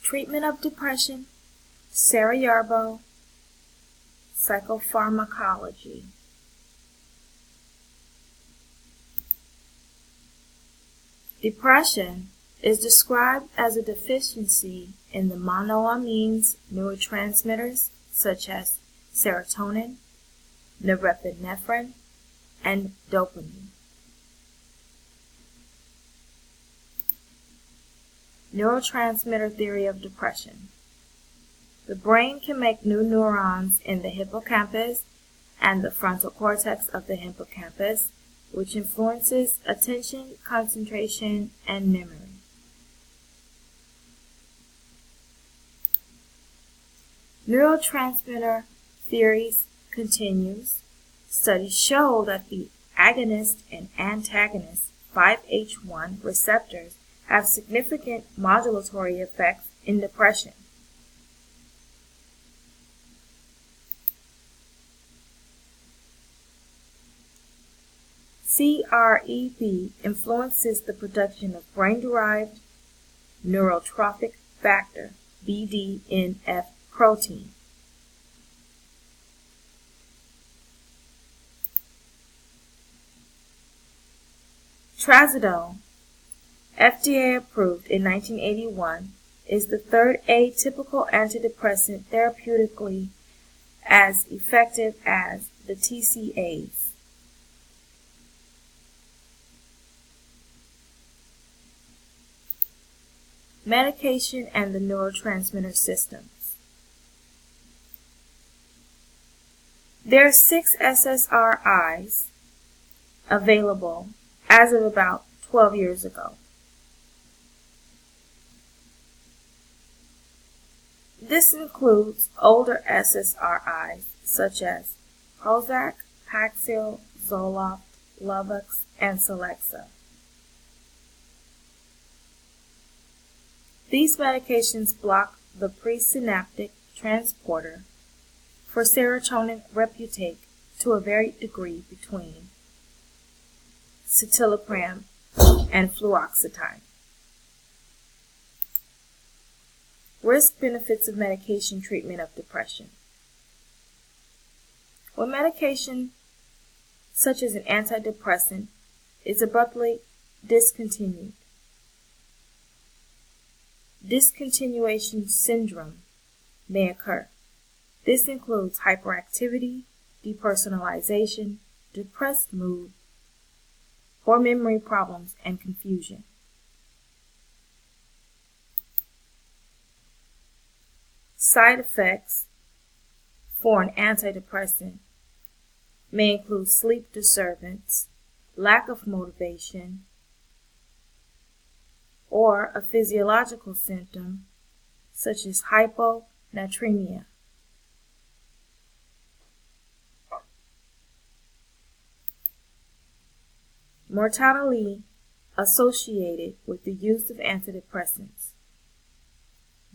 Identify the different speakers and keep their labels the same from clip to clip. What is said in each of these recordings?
Speaker 1: Treatment of depression, Sarah Yarbo, Psychopharmacology. Depression is described as a deficiency in the monoamines neurotransmitters such as serotonin, norepinephrine, and dopamine. Neurotransmitter theory of depression. The brain can make new neurons in the hippocampus and the frontal cortex of the hippocampus, which influences attention, concentration, and memory. Neurotransmitter theories continues. Studies show that the agonist and antagonist 5-HT1 receptors have significant modulatory effects in depression. CREP influences the production of brain-derived neurotrophic factor, BDNF protein. Trazodone, FDA approved in 1981, is the third atypical antidepressant therapeutically as effective as the TCAs. Medication and the neurotransmitter systems. There are 6 SSRIs available as of about 12 years ago. This includes older SSRIs such as Prozac, Paxil, Zoloft, Luvox, and Celexa. These medications block the presynaptic transporter for serotonin reuptake to a varied degree between citalopram and fluoxetine. Risk benefits of medication treatment of depression. When medication, such as an antidepressant, is abruptly discontinued, discontinuation syndrome may occur. This includes hyperactivity, depersonalization, depressed mood, or memory problems and confusion. Side effects for an antidepressant may include sleep disturbance, lack of motivation, or a physiological symptom such as hyponatremia. Mortality associated with the use of antidepressants.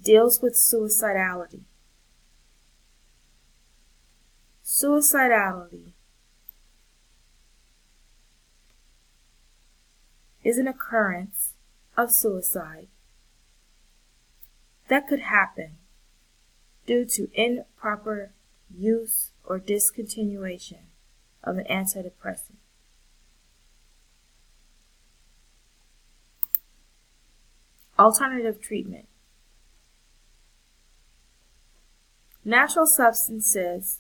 Speaker 1: Deals with suicidality. Suicidality is an occurrence of suicide that could happen due to improper use or discontinuation of an antidepressant. Alternative treatment. Natural substances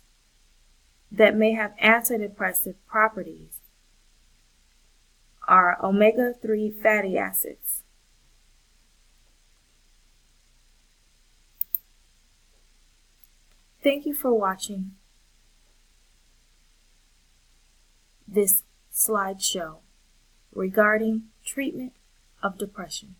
Speaker 1: that may have antidepressive properties are omega-3 fatty acids. Thank you for watching this slideshow regarding treatment of depression.